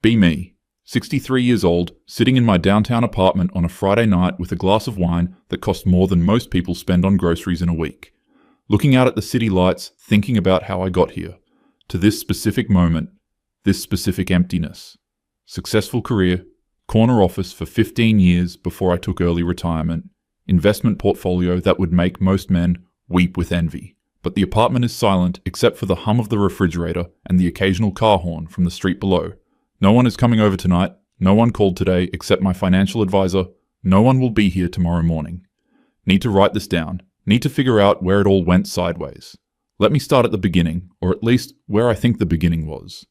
Be me, 63 years old, sitting in my downtown apartment on a Friday night with a glass of wine that cost more than most people spend on groceries in a week. Looking out at the city lights, thinking about how I got here. To this specific moment, this specific emptiness. Successful career, corner office for 15 years before I took early retirement, investment portfolio that would make most men weep with envy. But the apartment is silent except for the hum of the refrigerator and the occasional car horn from the street below. No one is coming over tonight, no one called today except my financial advisor, no one will be here tomorrow morning. Need to write this down, need to figure out where it all went sideways. Let me start at the beginning, or at least where I think the beginning was.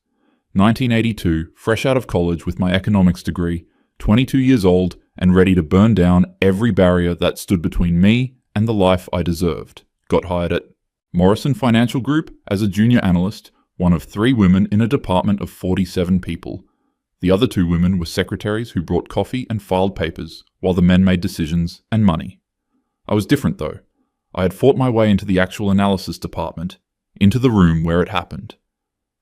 1982, fresh out of college with my economics degree, 22 years old and ready to burn down every barrier that stood between me and the life I deserved. Got hired at Morrison Financial Group as a junior analyst, one of 3 women in a department of 47 people. The other 2 women were secretaries who brought coffee and filed papers, while the men made decisions and money. I was different though. I had fought my way into the actual analysis department, into the room where it happened.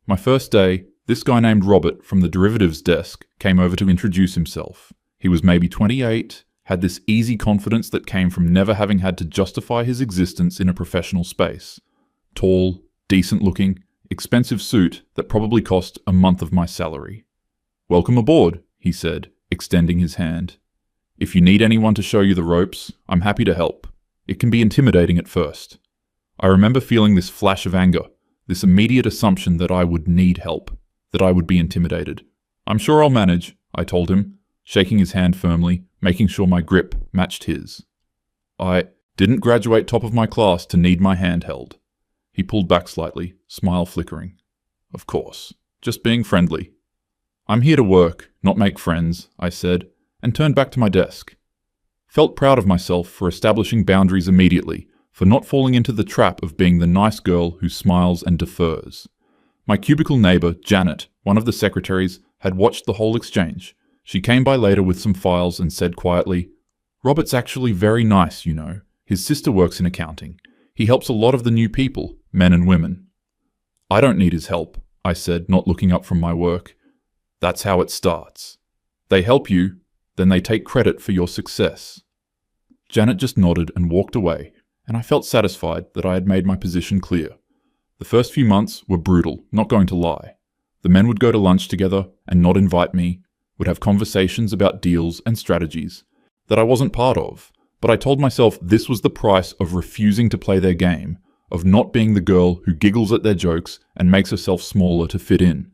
My first day, this guy named Robert from the derivatives desk came over to introduce himself. He was maybe 28, had this easy confidence that came from never having had to justify his existence in a professional space. Tall, decent looking, expensive suit that probably cost a month of my salary. "Welcome aboard," he said, extending his hand. "If you need anyone to show you the ropes, I'm happy to help. It can be intimidating at first." I remember feeling this flash of anger, this immediate assumption that I would need help, that I would be intimidated. "I'm sure I'll manage," I told him, shaking his hand firmly, making sure my grip matched his. "I didn't graduate top of my class to need my hand held." He pulled back slightly, smile flickering. "Of course, just being friendly." "I'm here to work, not make friends," I said, and turned back to my desk. Felt proud of myself for establishing boundaries immediately, for not falling into the trap of being the nice girl who smiles and defers. My cubicle neighbor, Janet, one of the secretaries, had watched the whole exchange. She came by later with some files and said quietly, "Robert's actually very nice, you know. His sister works in accounting. He helps a lot of the new people, men and women." "I don't need his help," I said, not looking up from my work. "That's how it starts. They help you, then they take credit for your success." Janet just nodded and walked away, and I felt satisfied that I had made my position clear. The first few months were brutal, not going to lie. The men would go to lunch together and not invite me, would have conversations about deals and strategies that I wasn't part of, but I told myself this was the price of refusing to play their game, of not being the girl who giggles at their jokes and makes herself smaller to fit in.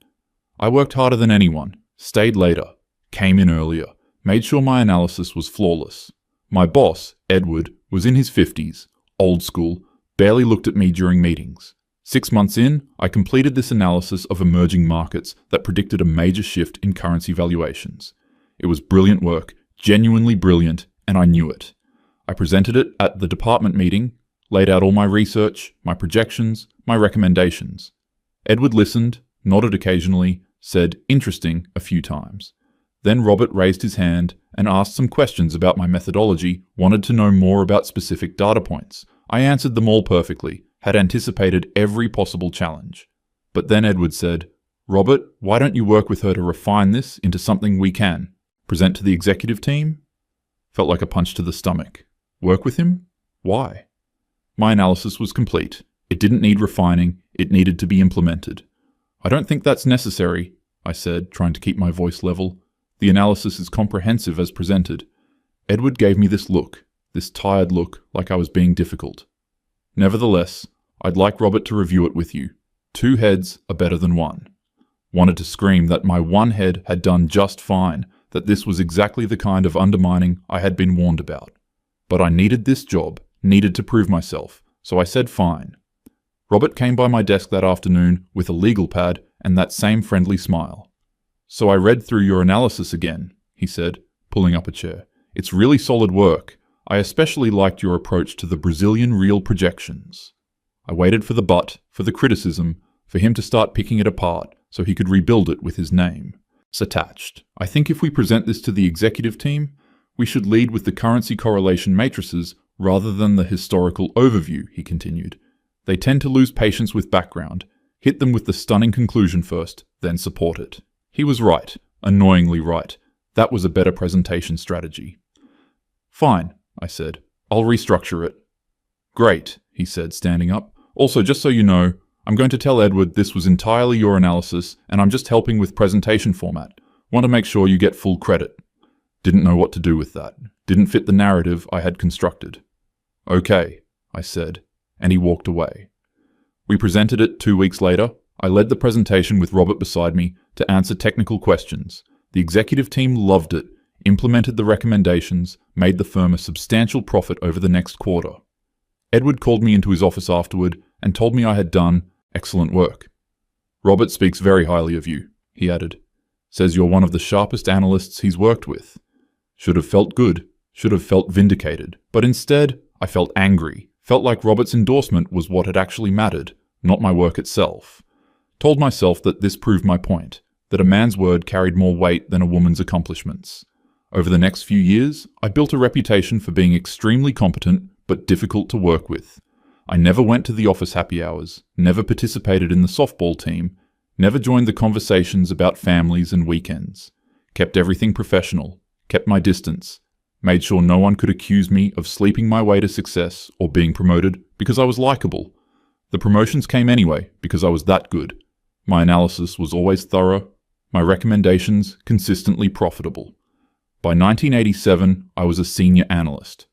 I worked harder than anyone, stayed later, came in earlier, made sure my analysis was flawless. My boss, Edward, was in his 50s, old school, barely looked at me during meetings. 6 months in, I completed this analysis of emerging markets that predicted a major shift in currency valuations. It was brilliant work, genuinely brilliant, and I knew it. I presented it at the department meeting, laid out all my research, my projections, my recommendations. Edward listened, nodded occasionally, said "interesting" a few times. Then Robert raised his hand and asked some questions about my methodology, wanted to know more about specific data points. I answered them all perfectly, had anticipated every possible challenge. But then Edward said, "Robert, why don't you work with her to refine this into something we can? Present to the executive team?" Felt like a punch to the stomach. Work with him? Why? My analysis was complete. It didn't need refining, it needed to be implemented. "I don't think that's necessary," I said, trying to keep my voice level. "The analysis is comprehensive as presented." Edward gave me this look, this tired look, like I was being difficult. "Nevertheless, I'd like Robert to review it with you. 2 heads are better than 1. Wanted to scream that my one head had done just fine, that this was exactly the kind of undermining I had been warned about. But I needed this job, needed to prove myself, so I said fine. Robert came by my desk that afternoon with a legal pad and that same friendly smile. "So I read through your analysis again," he said, pulling up a chair. "It's really solid work. I especially liked your approach to the Brazilian real projections." I waited for the but, for the criticism, for him to start picking it apart so he could rebuild it with his name. It's attached. "I think if we present this to the executive team, we should lead with the currency correlation matrices rather than the historical overview," he continued. "They tend to lose patience with background. Hit them with the stunning conclusion first, then support it." He was right. Annoyingly right. That was a better presentation strategy. Fine, I said. I'll restructure it. Great, he said, standing up. Also, just so you know, I'm going to tell Edward this was entirely your analysis, and I'm just helping with presentation format. Want to make sure you get full credit. Didn't know what to do with that. Didn't fit the narrative I had constructed. Okay, I said, and he walked away. We presented it 2 weeks later. I led the presentation with Robert beside me to answer technical questions. The executive team loved it, implemented the recommendations, made the firm a substantial profit over the next quarter. Edward called me into his office afterward and told me I had done excellent work. Robert speaks very highly of you, he added. Says you're one of the sharpest analysts he's worked with. Should have felt good, should have felt vindicated, but instead I felt angry, felt like Robert's endorsement was what had actually mattered, not my work itself. Told myself that this proved my point, that a man's word carried more weight than a woman's accomplishments. Over the next few years, I built a reputation for being extremely competent but difficult to work with. I never went to the office happy hours, never participated in the softball team, never joined the conversations about families and weekends. Kept everything professional, kept my distance, made sure no one could accuse me of sleeping my way to success or being promoted because I was likable. The promotions came anyway because I was that good. My analysis was always thorough, my recommendations consistently profitable. By 1987, I was a senior analyst.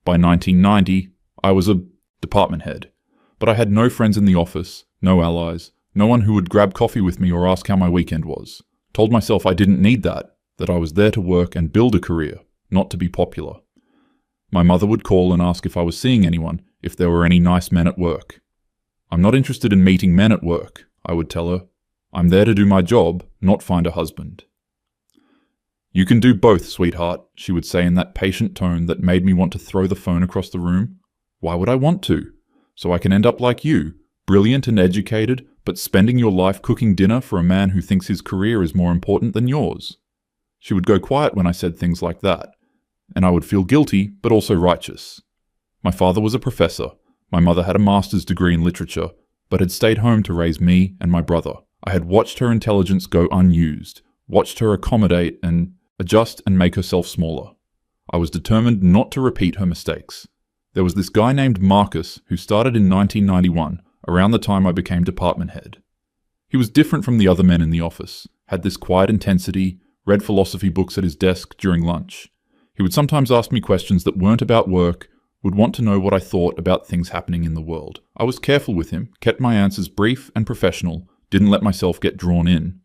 By 1990, I was a department head. But I had no friends in the office, no allies, no one who would grab coffee with me or ask how my weekend was. Told myself I didn't need that I was there to work and build a career, not to be popular. My mother would call and ask if I was seeing anyone, if there were any nice men at work. I'm not interested in meeting men at work, I would tell her. I'm there to do my job, not find a husband. You can do both, sweetheart, she would say in that patient tone that made me want to throw the phone across the room. Why would I want to? So I can end up like you, brilliant and educated, but spending your life cooking dinner for a man who thinks his career is more important than yours. She would go quiet when I said things like that, and I would feel guilty, but also righteous. My father was a professor. My mother had a master's degree in literature, but had stayed home to raise me and my brother. I had watched her intelligence go unused, watched her accommodate and adjust and make herself smaller. I was determined not to repeat her mistakes. There was this guy named Marcus who started in 1991, around the time I became department head. He was different from the other men in the office, had this quiet intensity, read philosophy books at his desk during lunch. He would sometimes ask me questions that weren't about work, would want to know what I thought about things happening in the world. I was careful with him, kept my answers brief and professional, didn't let myself get drawn in.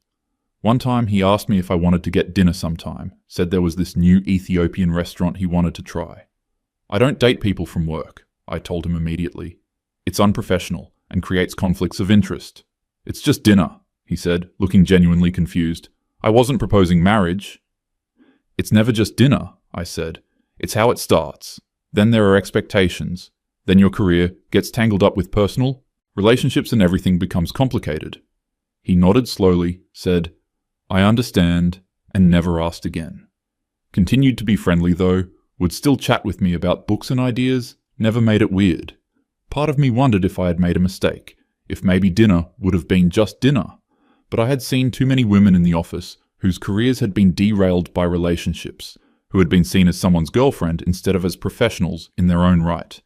One time he asked me if I wanted to get dinner sometime, said there was this new Ethiopian restaurant he wanted to try. I don't date people from work, I told him immediately. It's unprofessional and creates conflicts of interest. It's just dinner, he said, looking genuinely confused. I wasn't proposing marriage. It's never just dinner, I said. It's how it starts. Then there are expectations. Then your career gets tangled up with personal, relationships and everything becomes complicated. He nodded slowly, said, I understand, and never asked again. Continued to be friendly though, would still chat with me about books and ideas, never made it weird. Part of me wondered if I had made a mistake, if maybe dinner would have been just dinner. But I had seen too many women in the office whose careers had been derailed by relationships, who had been seen as someone's girlfriend instead of as professionals in their own right.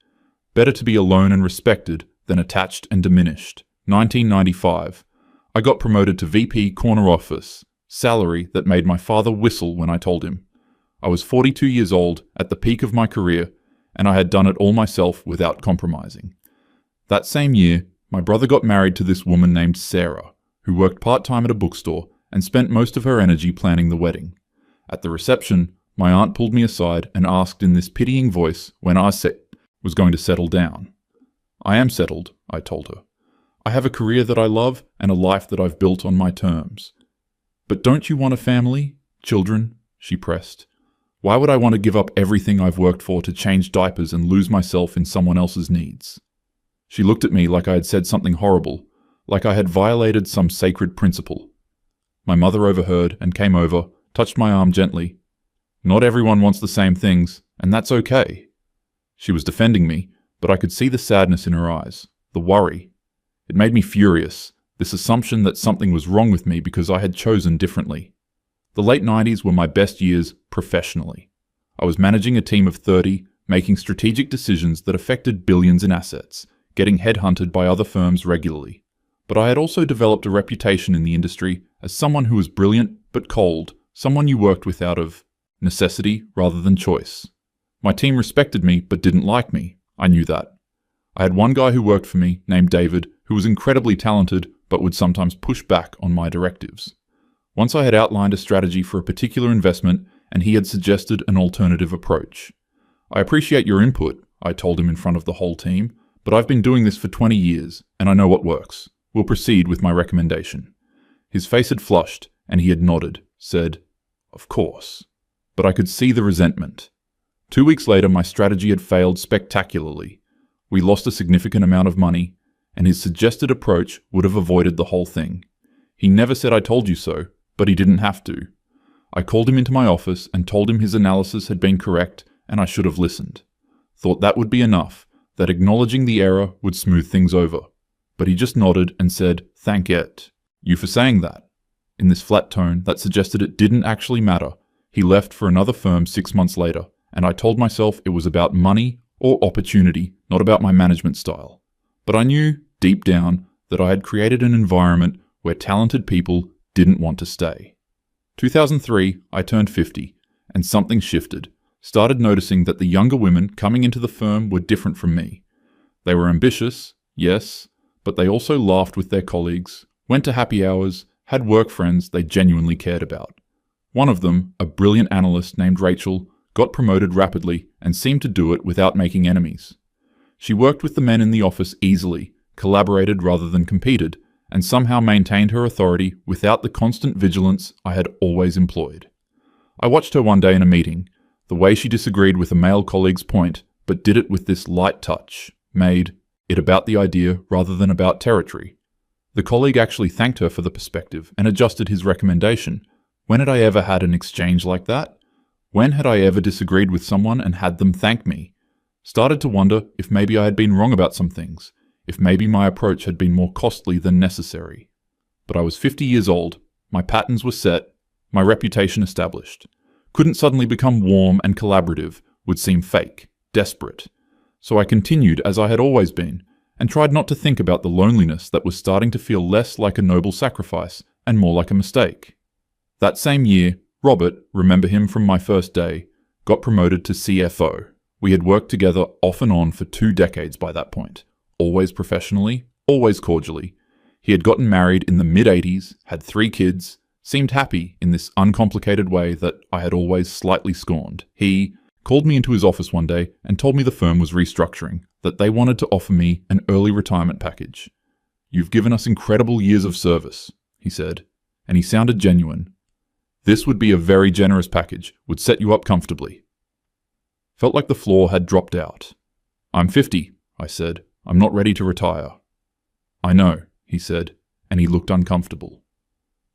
Better to be alone and respected than attached and diminished. 1995. I got promoted to VP corner office, salary that made my father whistle when I told him. I was 42 years old at the peak of my career, and I had done it all myself without compromising. That same year, my brother got married to this woman named Sarah, who worked part-time at a bookstore and spent most of her energy planning the wedding. At the reception, my aunt pulled me aside and asked in this pitying voice when I was going to settle down. I am settled, I told her. I have a career that I love and a life that I've built on my terms. But don't you want a family? Children? She pressed. Why would I want to give up everything I've worked for to change diapers and lose myself in someone else's needs? She looked at me like I had said something horrible, like I had violated some sacred principle. My mother overheard and came over, touched my arm gently. Not everyone wants the same things, and that's okay. She was defending me, but I could see the sadness in her eyes, the worry. It made me furious, this assumption that something was wrong with me because I had chosen differently. The late 90s were my best years professionally. I was managing a team of 30, making strategic decisions that affected billions in assets, getting headhunted by other firms regularly. But I had also developed a reputation in the industry as someone who was brilliant but cold, someone you worked with out of necessity rather than choice. My team respected me but didn't like me. I knew that. I had one guy who worked for me, named David, who was incredibly talented but would sometimes push back on my directives. Once I had outlined a strategy for a particular investment and he had suggested an alternative approach. I appreciate your input, I told him in front of the whole team, but I've been doing this for 20 years and I know what works. We'll proceed with my recommendation. His face had flushed and he had nodded, said, "Of course." But I could see the resentment. 2 weeks later, my strategy had failed spectacularly. We lost a significant amount of money, and his suggested approach would have avoided the whole thing. He never said I told you so, but he didn't have to. I called him into my office and told him his analysis had been correct and I should have listened. Thought that would be enough, that acknowledging the error would smooth things over. But he just nodded and said, "Thank you for saying that." In this flat tone that suggested it didn't actually matter, he left for another firm 6 months later, and I told myself it was about money or opportunity, not about my management style. But I knew, deep down, that I had created an environment where talented people didn't want to stay. 2003, I turned 50, and something shifted. Started noticing that the younger women coming into the firm were different from me. They were ambitious, yes, but they also laughed with their colleagues, went to happy hours, had work friends they genuinely cared about. One of them, a brilliant analyst named Rachel, got promoted rapidly and seemed to do it without making enemies. She worked with the men in the office easily, collaborated rather than competed, and somehow maintained her authority without the constant vigilance I had always employed. I watched her one day in a meeting, the way she disagreed with a male colleague's point, but did it with this light touch, made it about the idea rather than about territory. The colleague actually thanked her for the perspective and adjusted his recommendation. When had I ever had an exchange like that? When had I ever disagreed with someone and had them thank me? Started to wonder if maybe I had been wrong about some things, if maybe my approach had been more costly than necessary. But I was 50 years old, my patterns were set, my reputation established. Couldn't suddenly become warm and collaborative, would seem fake, desperate. So I continued as I had always been, and tried not to think about the loneliness that was starting to feel less like a noble sacrifice and more like a mistake. That same year, Robert, remember him from my first day, got promoted to CFO. We had worked together off and on for 2 decades by that point, always professionally, always cordially. He had gotten married in the mid-80s, had 3 kids, seemed happy in this uncomplicated way that I had always slightly scorned. He called me into his office one day and told me the firm was restructuring, that they wanted to offer me an early retirement package. "You've given us incredible years of service," he said, and he sounded genuine. "This would be a very generous package, would set you up comfortably." Felt like the floor had dropped out. "I'm 50, I said. "I'm not ready to retire." "I know," he said, and he looked uncomfortable.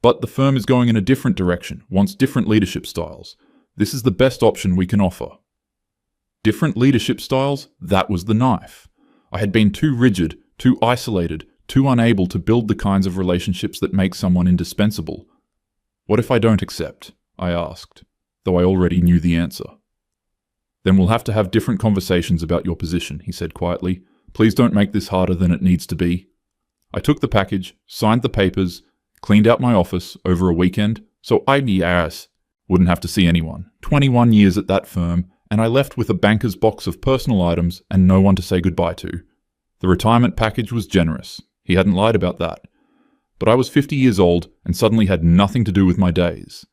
"But the firm is going in a different direction, wants different leadership styles. This is the best option we can offer." Different leadership styles? That was the knife. I had been too rigid, too isolated, too unable to build the kinds of relationships that make someone indispensable. "What if I don't accept?" I asked, though I already knew the answer. "Then we'll have to have different conversations about your position," he said quietly. "Please don't make this harder than it needs to be." I took the package, signed the papers, cleaned out my office over a weekend, so I wouldn't have to see anyone. 21 years at that firm, and I left with a banker's box of personal items and no one to say goodbye to. The retirement package was generous. He hadn't lied about that. But I was 50 years old and suddenly had nothing to do with my days.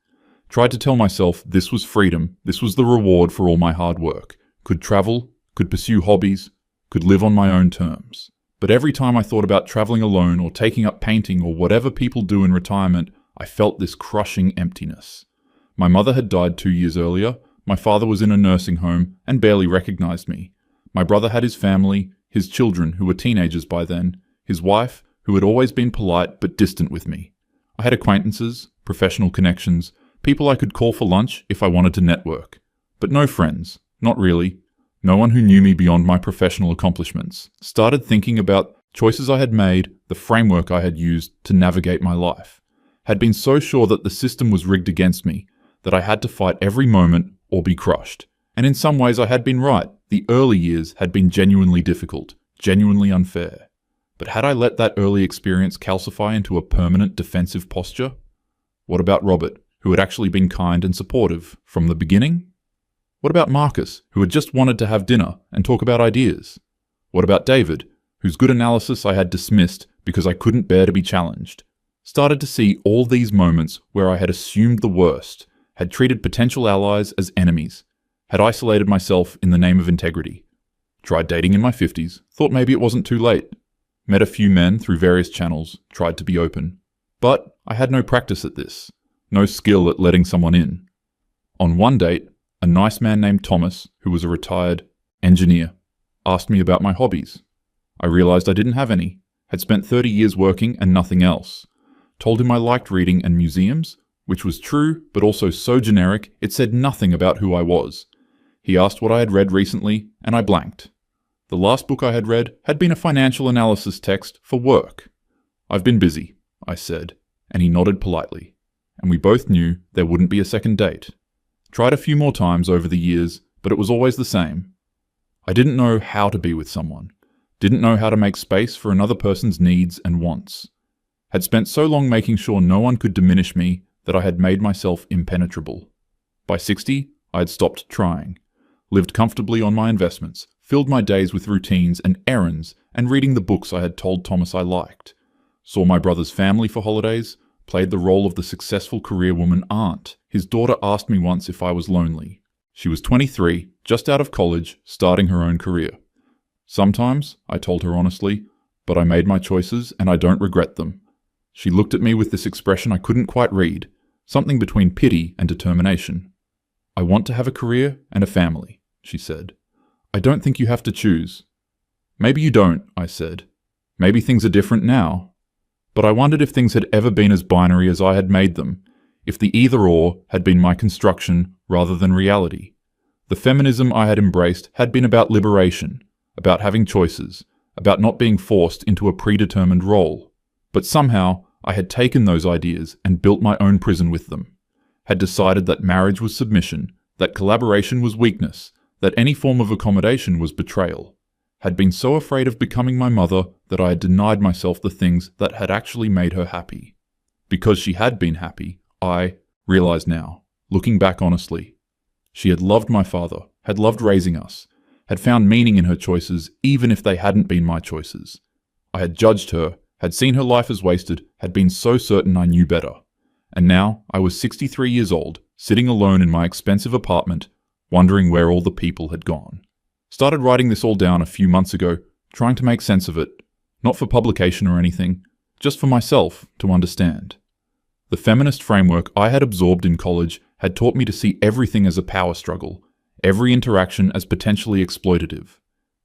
Tried to tell myself this was freedom, this was the reward for all my hard work. Could travel, could pursue hobbies, could live on my own terms. But every time I thought about traveling alone or taking up painting or whatever people do in retirement, I felt this crushing emptiness. My mother had died 2 years earlier, my father was in a nursing home and barely recognized me. My brother had his family, his children who were teenagers by then, his wife who had always been polite but distant with me. I had acquaintances, professional connections, people I could call for lunch if I wanted to network. But no friends, not really. No one who knew me beyond my professional accomplishments. Started thinking about choices I had made, the framework I had used to navigate my life. had been so sure that the system was rigged against me that I had to fight every moment or be crushed. And in some ways I had been right. The early years had been genuinely difficult, genuinely unfair. But had I let that early experience calcify into a permanent defensive posture? What about Robert, who had actually been kind and supportive from the beginning? What about Marcus, who had just wanted to have dinner and talk about ideas? What about David, whose good analysis I had dismissed because I couldn't bear to be challenged? Started to see all these moments where I had assumed the worst, had treated potential allies as enemies, had isolated myself in the name of integrity. Tried dating in my 50s, thought maybe it wasn't too late. Met a few men through various channels, tried to be open. But I had no practice at this, no skill at letting someone in. On one date, a nice man named Thomas, who was a retired engineer, asked me about my hobbies. I realized I didn't have any, had spent 30 years working and nothing else. Told him I liked reading and museums, which was true, but also so generic it said nothing about who I was. He asked what I had read recently, and I blanked. The last book I had read had been a financial analysis text for work. "I've been busy," I said, and he nodded politely, and we both knew there wouldn't be a second date. Tried a few more times over the years, but it was always the same. I didn't know how to be with someone, didn't know how to make space for another person's needs and wants. Had spent so long making sure no one could diminish me that I had made myself impenetrable. By 60, I had stopped trying, lived comfortably on my investments, filled my days with routines and errands and reading the books I had told Thomas I liked, saw my brother's family for holidays, played the role of the successful career woman aunt. His daughter asked me once if I was lonely. She was 23, just out of college, starting her own career. Sometimes, I told her honestly, but I made my choices and I don't regret them. She looked at me with this expression I couldn't quite read, something between pity and determination. "I want to have a career and a family," she said. "I don't think you have to choose." "Maybe you don't," I said. "Maybe things are different now." But I wondered if things had ever been as binary as I had made them, if the either-or had been my construction rather than reality. The feminism I had embraced had been about liberation, about having choices, about not being forced into a predetermined role. But somehow, I had taken those ideas and built my own prison with them, had decided that marriage was submission, that collaboration was weakness, that any form of accommodation was betrayal, had been so afraid of becoming my mother that I had denied myself the things that had actually made her happy. Because she had been happy, I realize now, looking back honestly, she had loved my father, had loved raising us, had found meaning in her choices even if they hadn't been my choices. I had judged her, had seen her life as wasted, had been so certain I knew better. And now I was 63 years old, sitting alone in my expensive apartment, wondering where all the people had gone. Started writing this all down a few months ago, trying to make sense of it, not for publication or anything, just for myself to understand. The feminist framework I had absorbed in college had taught me to see everything as a power struggle, every interaction as potentially exploitative.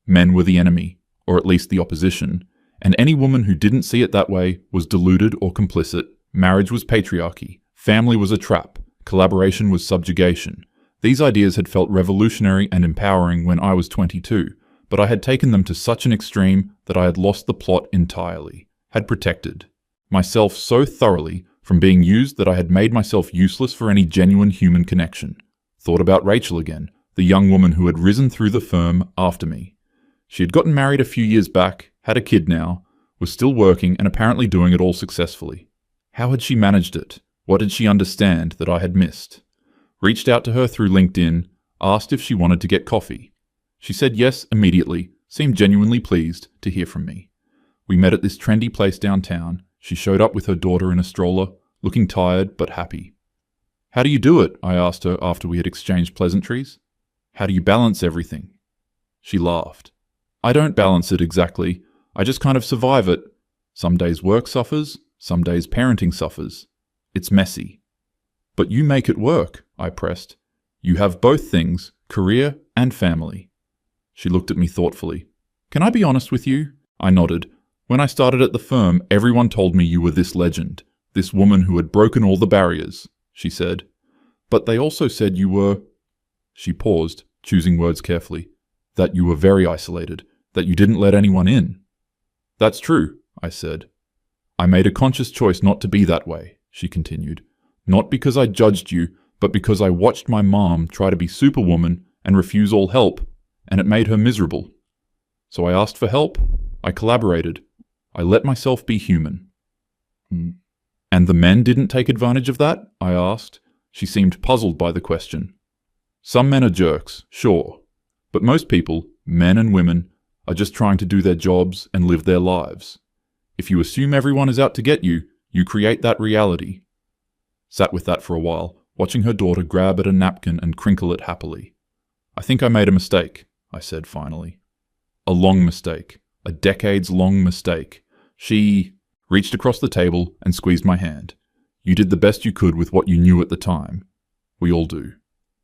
Men were the enemy, or at least the opposition, and any woman who didn't see it that way was deluded or complicit. Marriage was patriarchy, family was a trap, collaboration was subjugation. These ideas had felt revolutionary and empowering when I was 22, but I had taken them to such an extreme that I had lost the plot entirely, had protected myself so thoroughly from being used that I had made myself useless for any genuine human connection. Thought about Rachel again, the young woman who had risen through the firm after me. She had gotten married a few years back, had a kid now, was still working and apparently doing it all successfully. How had she managed it? What did she understand that I had missed? Reached out to her through LinkedIn, asked if she wanted to get coffee. She said yes immediately, seemed genuinely pleased to hear from me. We met at this trendy place downtown. She showed up with her daughter in a stroller, looking tired but happy. "How do you do it?" I asked her after we had exchanged pleasantries. "How do you balance everything?" She laughed. "I don't balance it exactly. I just kind of survive it. Some days work suffers, some days parenting suffers. It's messy." "But you make it work," I pressed. "You have both things, career and family." She looked at me thoughtfully. "Can I be honest with you?" I nodded. "When I started at the firm, everyone told me you were this legend, this woman who had broken all the barriers," she said. "But they also said you were—" She paused, choosing words carefully. "That you were very isolated, that you didn't let anyone in." "That's true," I said. "I made a conscious choice not to be that way." she continued. Not because I judged you, but because I watched my mom try to be superwoman and refuse all help, and it made her miserable. So I asked for help, I collaborated, I let myself be human. And the men didn't take advantage of that? I asked. She seemed puzzled by the question. Some men are jerks, sure. But most people, men and women, are just trying to do their jobs and live their lives. If you assume everyone is out to get you, you create that reality. Sat with that for a while, watching her daughter grab at a napkin and crinkle it happily. I think I made a mistake, I said finally. A long mistake. A decades-long mistake. She reached across the table and squeezed my hand. You did the best you could with what you knew at the time. We all do.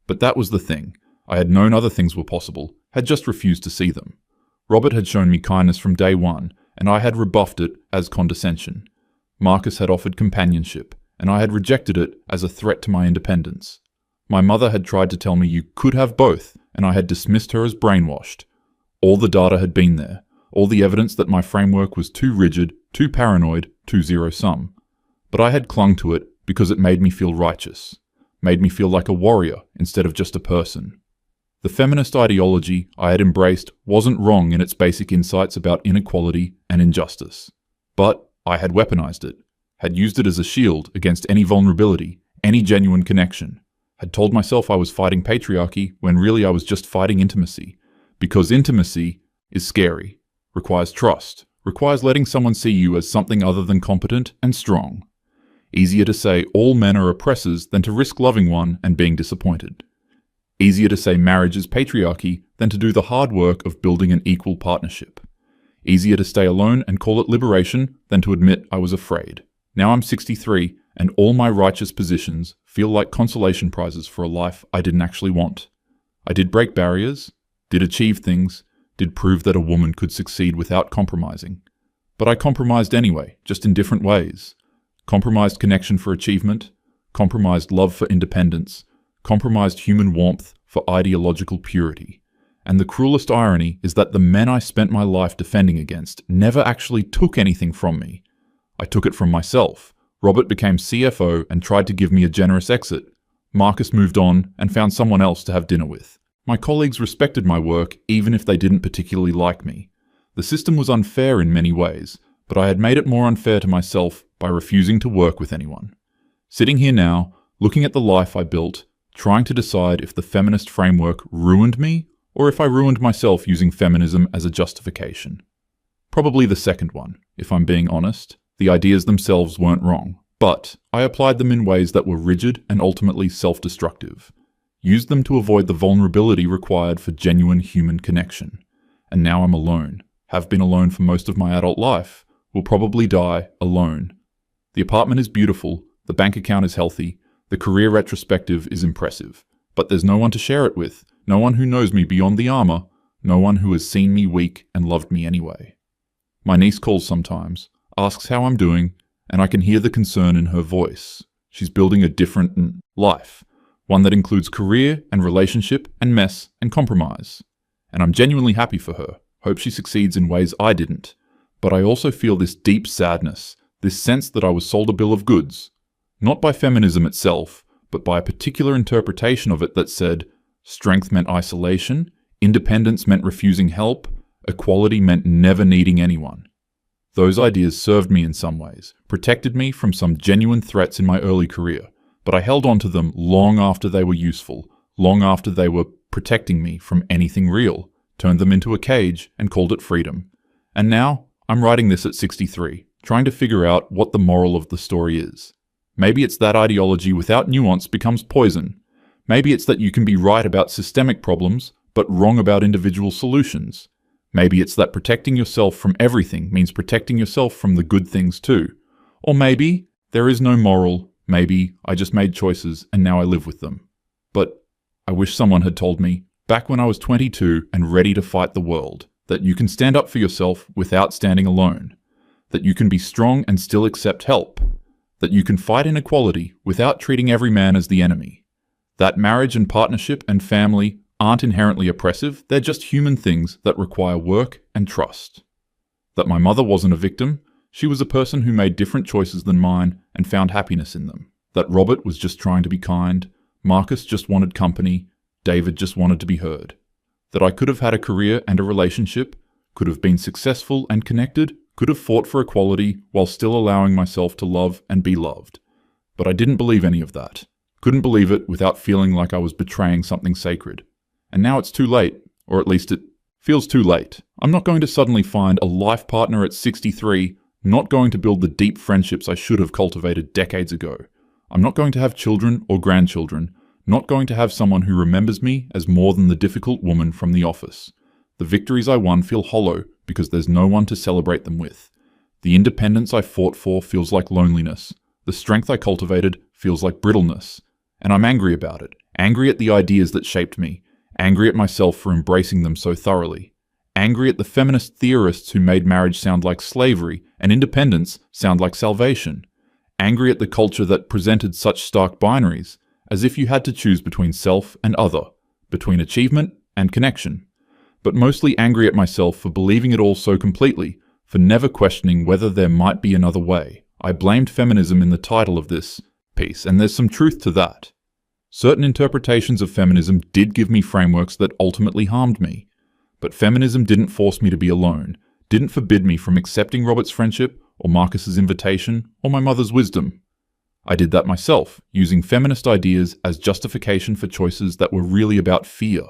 But that was the thing. I had known other things were possible, had just refused to see them. Robert had shown me kindness from day one, and I had rebuffed it as condescension. Marcus had offered companionship, and I had rejected it as a threat to my independence. My mother had tried to tell me you could have both, and I had dismissed her as brainwashed. All the data had been there, all the evidence that my framework was too rigid, too paranoid, too zero-sum. But I had clung to it because it made me feel righteous, made me feel like a warrior instead of just a person. The feminist ideology I had embraced wasn't wrong in its basic insights about inequality and injustice. But I had weaponized it, had used it as a shield against any vulnerability, any genuine connection, had told myself I was fighting patriarchy when really I was just fighting intimacy. Because intimacy is scary, requires trust, requires letting someone see you as something other than competent and strong. Easier to say all men are oppressors than to risk loving one and being disappointed. Easier to say marriage is patriarchy than to do the hard work of building an equal partnership. Easier to stay alone and call it liberation than to admit I was afraid. Now I'm 63 and all my righteous positions feel like consolation prizes for a life I didn't actually want. I did break barriers, did achieve things, did prove that a woman could succeed without compromising. But I compromised anyway, just in different ways. Compromised connection for achievement, compromised love for independence, compromised human warmth for ideological purity. And the cruelest irony is that the men I spent my life defending against never actually took anything from me. I took it from myself. Robert became CFO and tried to give me a generous exit. Marcus moved on and found someone else to have dinner with. My colleagues respected my work even if they didn't particularly like me. The system was unfair in many ways, but I had made it more unfair to myself by refusing to work with anyone. Sitting here now, looking at the life I built, trying to decide if the feminist framework ruined me or if I ruined myself using feminism as a justification. Probably the second one, if I'm being honest. The ideas themselves weren't wrong, but I applied them in ways that were rigid and ultimately self-destructive. Used them to avoid the vulnerability required for genuine human connection. And now I'm alone, have been alone for most of my adult life, will probably die alone. The apartment is beautiful, the bank account is healthy, the career retrospective is impressive, but there's no one to share it with, no one who knows me beyond the armor, no one who has seen me weak and loved me anyway. My niece calls sometimes, asks how I'm doing, and I can hear the concern in her voice. She's building a different life, one that includes career and relationship and mess and compromise. And I'm genuinely happy for her, hope she succeeds in ways I didn't. But I also feel this deep sadness, this sense that I was sold a bill of goods, not by feminism itself, but by a particular interpretation of it that said, strength meant isolation, independence meant refusing help, equality meant never needing anyone. Those ideas served me in some ways, protected me from some genuine threats in my early career, but I held on to them long after they were useful, long after they were protecting me from anything real, turned them into a cage and called it freedom. And now, I'm writing this at 63, trying to figure out what the moral of the story is. Maybe it's that ideology without nuance becomes poison. Maybe it's that you can be right about systemic problems, but wrong about individual solutions. Maybe it's that protecting yourself from everything means protecting yourself from the good things too. Or maybe there is no moral, maybe I just made choices and now I live with them. But I wish someone had told me, back when I was 22 and ready to fight the world, that you can stand up for yourself without standing alone, that you can be strong and still accept help, that you can fight inequality without treating every man as the enemy, that marriage and partnership and family aren't inherently oppressive, they're just human things that require work and trust. That my mother wasn't a victim, She was a person who made different choices than mine and found happiness in them. That Robert was just trying to be kind, Marcus just wanted company, David just wanted to be heard. That I could have had a career and a relationship, could have been successful and connected, could have fought for equality while still allowing myself to love and be loved. But I didn't believe any of that. Couldn't believe it without feeling like I was betraying something sacred. And now it's too late, or at least it feels too late. I'm not going to suddenly find a life partner at 63, not going to build the deep friendships I should have cultivated decades ago. I'm not going to have children or grandchildren, not going to have someone who remembers me as more than the difficult woman from the office. The victories I won feel hollow because there's no one to celebrate them with. The independence I fought for feels like loneliness. The strength I cultivated feels like brittleness. And I'm angry about it. Angry at the ideas that shaped me. Angry at myself for embracing them so thoroughly. Angry at the feminist theorists who made marriage sound like slavery and independence sound like salvation. Angry at the culture that presented such stark binaries, as if you had to choose between self and other, between achievement and connection. But mostly angry at myself for believing it all so completely, for never questioning whether there might be another way. I blamed feminism in the title of this piece, and there's some truth to that. Certain interpretations of feminism did give me frameworks that ultimately harmed me. But feminism didn't force me to be alone, didn't forbid me from accepting Robert's friendship, or Marcus's invitation, or my mother's wisdom. I did that myself, using feminist ideas as justification for choices that were really about fear.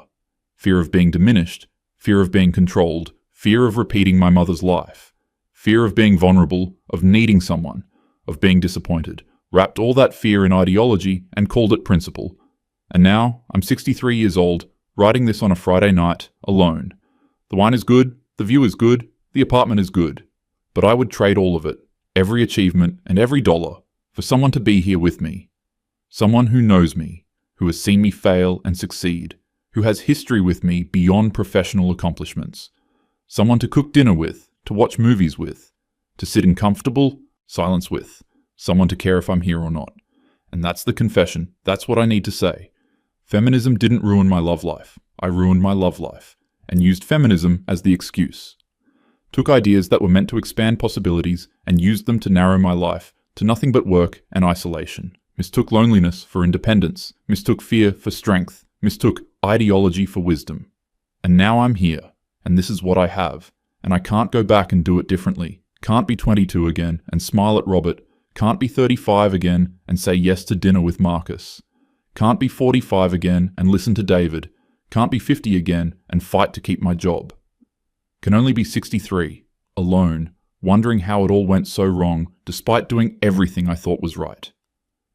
Fear of being diminished, fear of being controlled, fear of repeating my mother's life, fear of being vulnerable, of needing someone, of being disappointed. Wrapped all that fear in ideology and called it principle. And now, I'm 63 years old, writing this on a Friday night, alone. The wine is good, the view is good, the apartment is good. But I would trade all of it, every achievement and every dollar, for someone to be here with me. Someone who knows me, who has seen me fail and succeed, who has history with me beyond professional accomplishments. Someone to cook dinner with, to watch movies with, to sit in comfortable silence with. Someone to care if I'm here or not. And that's the confession. That's what I need to say. Feminism didn't ruin my love life. I ruined my love life, and used feminism as the excuse. Took ideas that were meant to expand possibilities and used them to narrow my life to nothing but work and isolation. Mistook loneliness for independence. Mistook fear for strength. Mistook ideology for wisdom. And now I'm here, and this is what I have. And I can't go back and do it differently. Can't be 22 again and smile at Robert. Can't be 35 again and say yes to dinner with Marcus. Can't be 45 again and listen to David. Can't be 50 again and fight to keep my job. Can only be 63, alone, wondering how it all went so wrong despite doing everything I thought was right.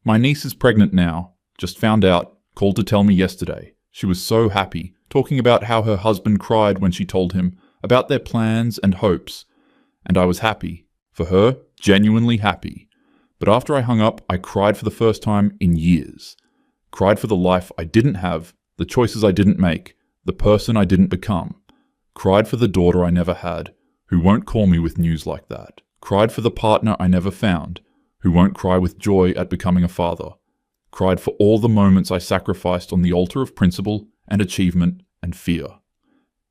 My niece is pregnant now, just found out, called to tell me yesterday. She was so happy, talking about how her husband cried when she told him about their plans and hopes. And I was happy. For her, genuinely happy. But after I hung up, I cried for the first time in years. Cried for the life I didn't have, the choices I didn't make, the person I didn't become. Cried for the daughter I never had, who won't call me with news like that. Cried for the partner I never found, who won't cry with joy at becoming a father. Cried for all the moments I sacrificed on the altar of principle and achievement and fear.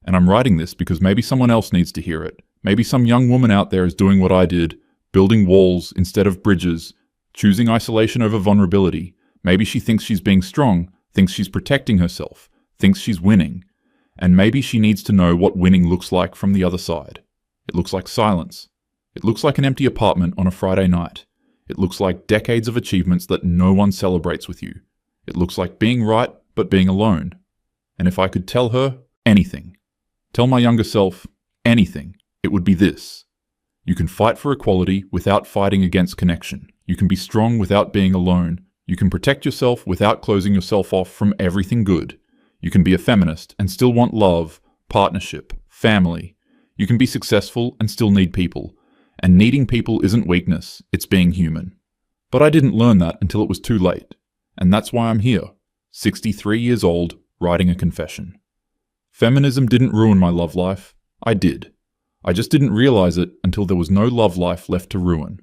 And I'm writing this because maybe someone else needs to hear it. Maybe some young woman out there is doing what I did, building walls instead of bridges, choosing isolation over vulnerability. Maybe she thinks she's being strong, thinks she's protecting herself, thinks she's winning. And maybe she needs to know what winning looks like from the other side. It looks like silence. It looks like an empty apartment on a Friday night. It looks like decades of achievements that no one celebrates with you. It looks like being right, but being alone. And if I could tell her anything, tell my younger self anything, it would be this. You can fight for equality without fighting against connection. You can be strong without being alone. You can protect yourself without closing yourself off from everything good. You can be a feminist and still want love, partnership, family. You can be successful and still need people. And needing people isn't weakness, it's being human. But I didn't learn that until it was too late. And that's why I'm here, 63 years old, writing a confession. Feminism didn't ruin my love life. I did. I just didn't realize it until there was no love life left to ruin.